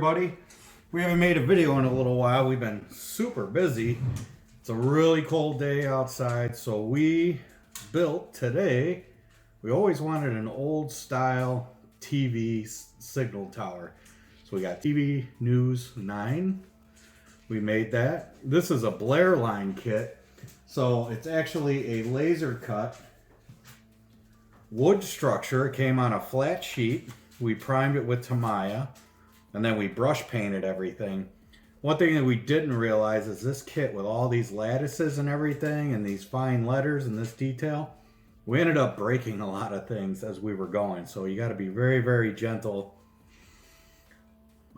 everybody. We haven't made a video in a little while. We've been super busy. It's a really cold day outside, so we built today, we always wanted an old style TV signal tower. So we got TV News 9. We made that. This is a Blair Line kit. So it's actually a laser cut wood structure. It came on a flat sheet. We primed it with Tamiya, and then we brush painted everything. One thing that we didn't realize is this kit with all these lattices and everything and these fine letters and this detail, we ended up breaking a lot of things as we were going. So you got to be very, very gentle.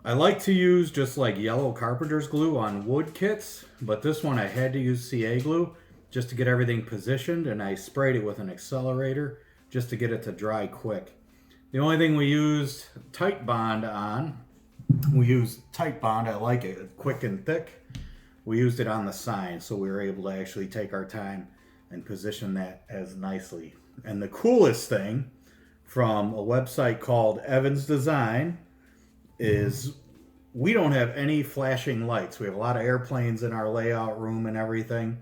I like to use just like yellow carpenter's glue on wood kits, but this one I had to use CA glue just to get everything positioned, and I sprayed it with an accelerator just to get it to dry quick. The only thing we used Tight Bond on, I like it quick and thick. We used it on the sign, so we were able to actually take our time and position that as nicely. And the coolest thing from a website called Evans Design is we don't have any flashing lights. We have a lot of airplanes in our layout room and everything.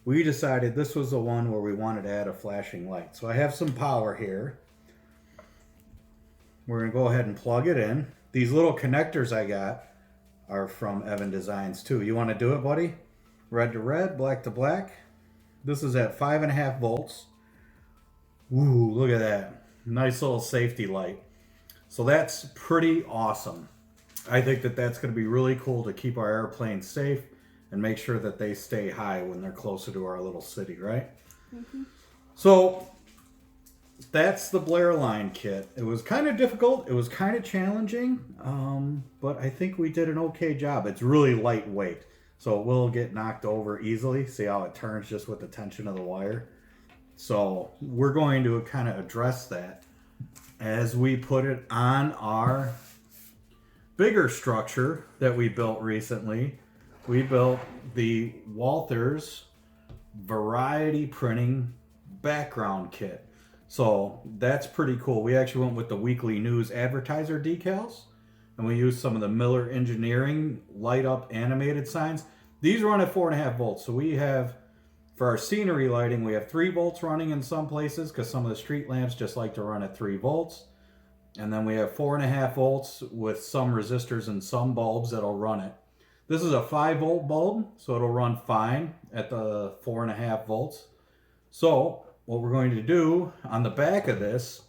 We decided this was the one where we wanted to add a flashing light. So I have some power here. We're going to go ahead and plug it in. These little connectors I got are from Evan Designs too. You want to do it, buddy? Red to red, black to black. This is at 5.5 volts. Ooh, look at that. Nice little safety light. So that's pretty awesome. I think that that's going to be really cool to keep our airplanes safe and make sure that they stay high when they're closer to our little city, right? Mm-hmm. So that's the Blair Line kit. It was kind of difficult. It was kind of challenging, but I think we did an okay job. It's really lightweight, so it will get knocked over easily. See how it turns just with the tension of the wire? So we're going to kind of address that as we put it on our bigger structure that we built recently. We built the Walthers variety printing background kit. So that's pretty cool. We actually went with the weekly news advertiser decals, and we used some of the Miller Engineering light up animated signs. These run at 4.5 volts. So we have, for our scenery lighting, we have 3 volts running in some places because some of the street lamps just like to run at 3 volts. And then we have 4.5 volts with some resistors and some bulbs that'll run it. This is a 5 volt bulb, so it'll run fine at the 4.5 volts. So what we're going to do on the back of this,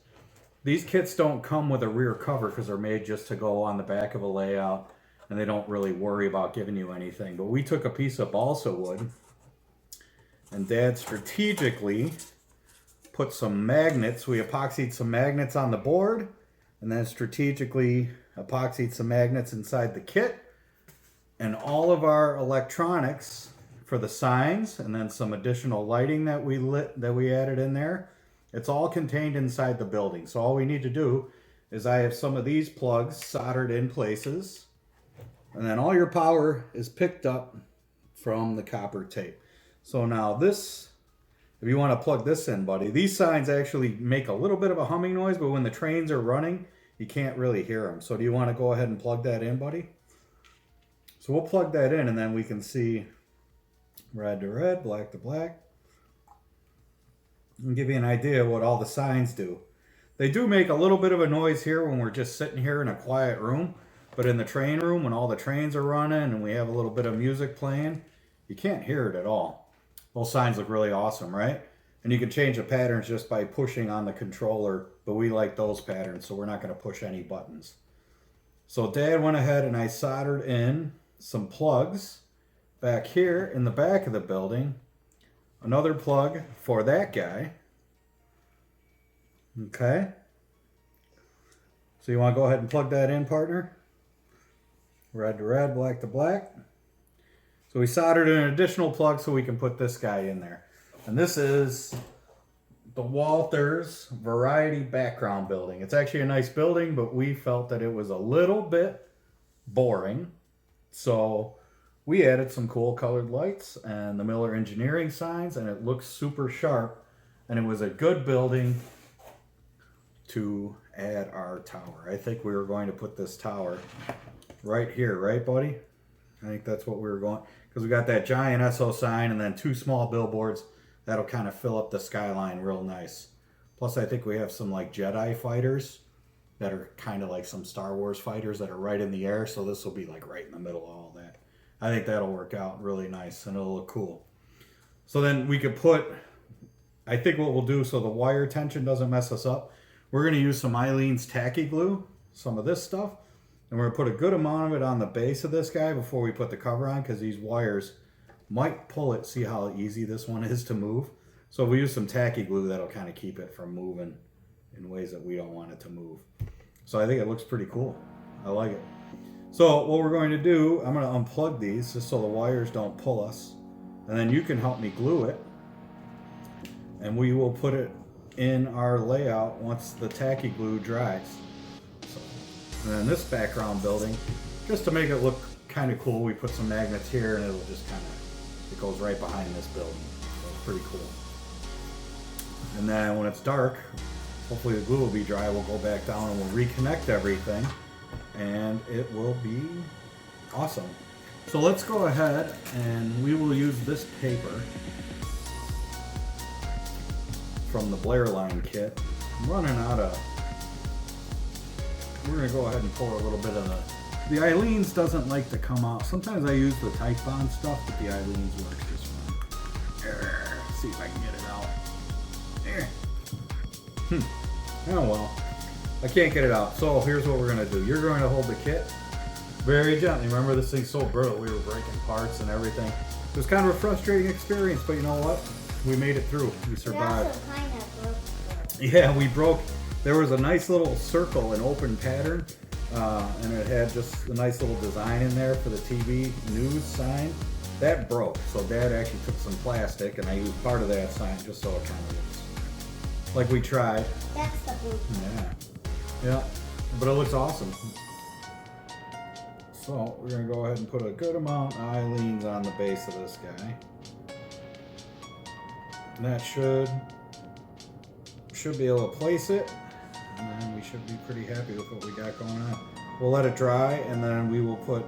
these kits don't come with a rear cover because they're made just to go on the back of a layout, and they don't really worry about giving you anything. But we took a piece of balsa wood, and Dad strategically put some magnets. We epoxied some magnets on the board, and then strategically epoxied some magnets inside the kit. And all of our electronics for the signs, and then some additional lighting that we added in there, it's all contained inside the building. So all we need to do is I have some of these plugs soldered in places, and then all your power is picked up from the copper tape. So now this, if you want to plug this in, buddy, these signs actually make a little bit of a humming noise, but when the trains are running, you can't really hear them. So do you want to go ahead and plug that in, buddy? So we'll plug that in, and then we can see red to red, black to black. And give you an idea of what all the signs do. They do make a little bit of a noise here when we're just sitting here in a quiet room, but in the train room, when all the trains are running and we have a little bit of music playing, you can't hear it at all. Those signs look really awesome, right? And you can change the patterns just by pushing on the controller, but we like those patterns, so we're not going to push any buttons. So Dad went ahead and I soldered in some plugs back here in the back of the building. Another plug for that guy. Okay. So you want to go ahead and plug that in, partner? Red to red, black to black. So we soldered an additional plug so we can put this guy in there. And this is the Walthers variety background building. It's actually a nice building, but we felt that it was a little bit boring. So we added some cool colored lights and the Miller Engineering signs, and it looks super sharp, and it was a good building to add our tower. I think we were going to put this tower right here, right, buddy? I think that's what we were going, because we got that giant SO sign and then 2 small billboards. That'll kind of fill up the skyline real nice. Plus, I think we have some like Jedi fighters that are kind of like some Star Wars fighters that are right in the air. So this will be like right in the middle of all that. I think that'll work out really nice and it'll look cool. So then we could put, I think what we'll do so the wire tension doesn't mess us up, we're going to use some Eileen's tacky glue, some of this stuff. And we're going to put a good amount of it on the base of this guy before we put the cover on, because these wires might pull it. See how easy this one is to move? So if we use some tacky glue, that'll kind of keep it from moving in ways that we don't want it to move. So I think it looks pretty cool. I like it. So what we're going to do, I'm going to unplug these just so the wires don't pull us. And then you can help me glue it. And we will put it in our layout once the tacky glue dries. And then this background building, just to make it look kind of cool, we put some magnets here and it'll just kind of, it goes right behind this building. So it's pretty cool. And then when it's dark, hopefully the glue will be dry, we'll go back down and we'll reconnect everything and it will be awesome. So let's go ahead and we will use this paper from the Blair Line kit. I'm running out of, we're going to go ahead and pour a little bit of the Eileen's doesn't like to come out. Sometimes I use the Type Bond stuff, but the Eileen's works just fine. Let's see if I can get it out. Oh well, I can't get it out. So here's what we're going to do. You're going to hold the kit very gently. Remember, this thing's so brittle. We were breaking parts and everything. It was kind of a frustrating experience, but you know what? We made it through. We survived. We also kind of broke it. Yeah, we broke. There was a nice little circle, an open pattern, and it had just a nice little design in there for the TV news sign. That broke, so Dad actually took some plastic, and I used part of that sign just so it kind of looks like we tried. That's the blue. Yeah, but it looks awesome. So we're gonna go ahead and put a good amount of Eileen's on the base of this guy. And that should be able to place it. And then we should be pretty happy with what we got going on. We'll let it dry and then we will put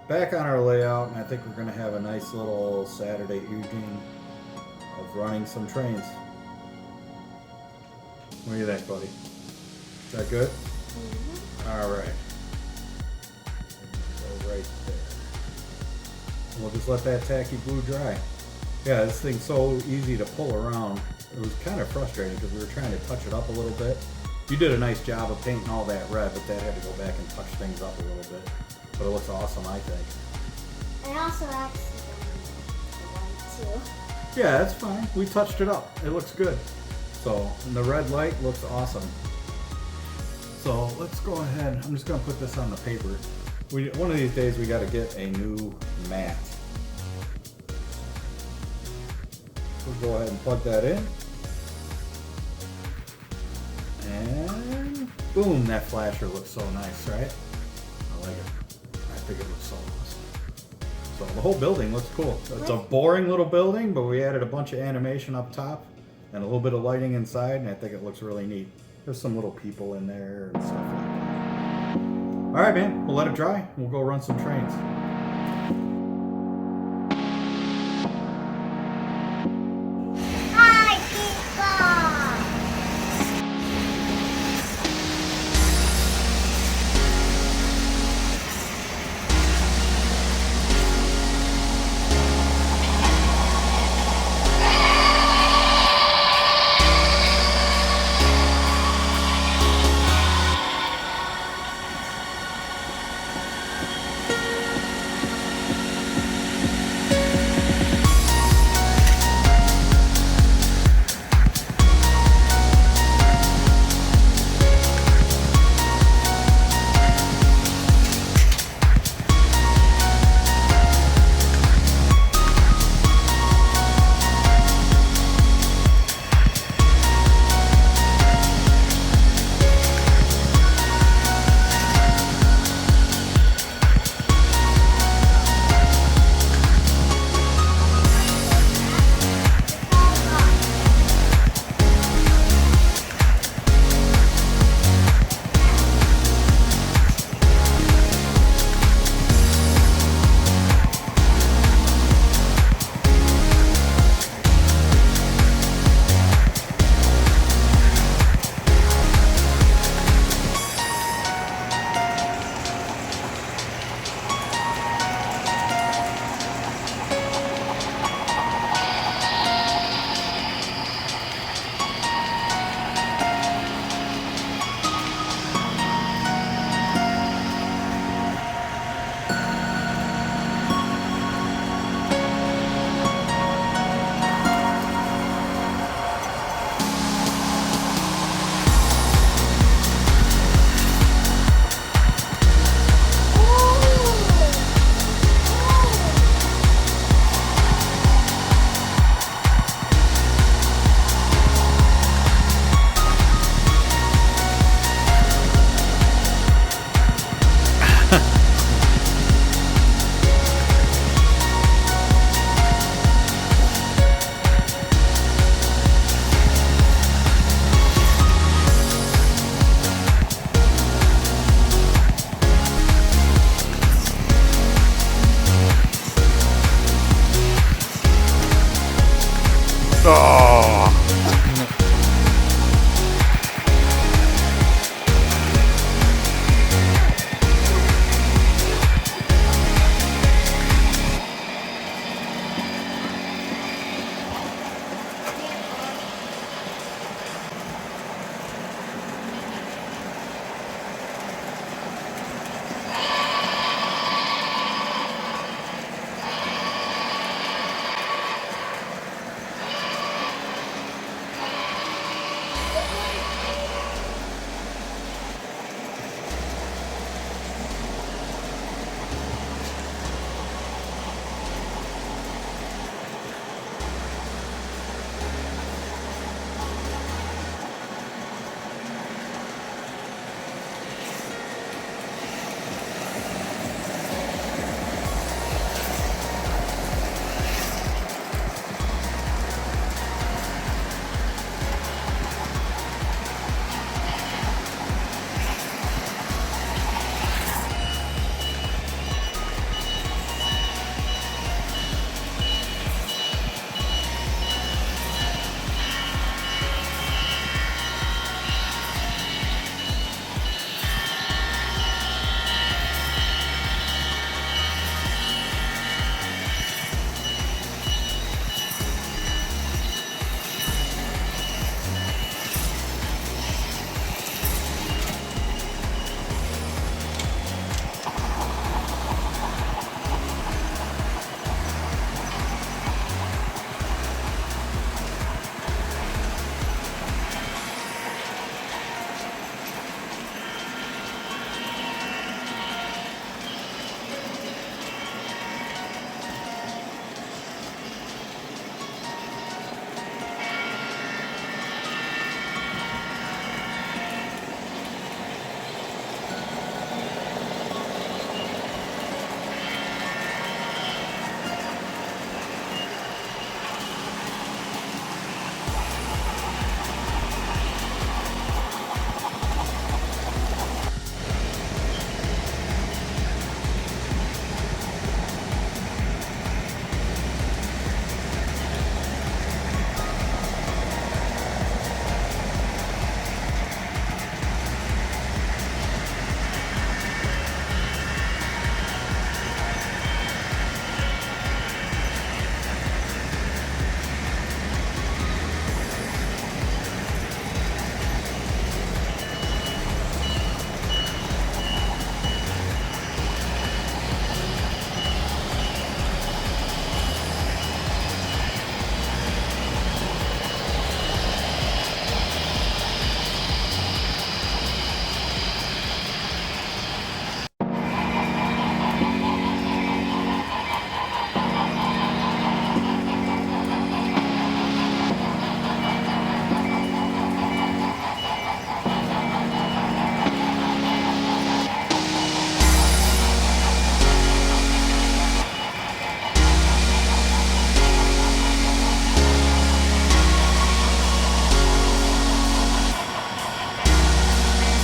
back on our layout, and I think we're going to have a nice little Saturday evening of running some trains. What do you think, buddy? Is that good? Mm-hmm. All right. Go right there. We'll just let that tacky glue dry. Yeah, this thing's so easy to pull around. It was kind of frustrating because we were trying to touch it up a little bit. You did a nice job of painting all that red, but that had to go back and touch things up a little bit. But it looks awesome, I think. I also accidentally the white too. Yeah, that's fine. We touched it up. It looks good. So, and the red light looks awesome. So let's go ahead. I'm just going to put this on the paper. One of these days we got to get a new mat. We'll go ahead and plug that in. And boom, that flasher looks so nice, right? I like it. I think it looks so awesome. So the whole building looks cool. It's a boring little building, but we added a bunch of animation up top and a little bit of lighting inside, and I think it looks really neat. There's some little people in there and stuff like that. All right, man, we'll let it dry. We'll go run some trains. Oh.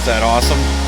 Is that awesome?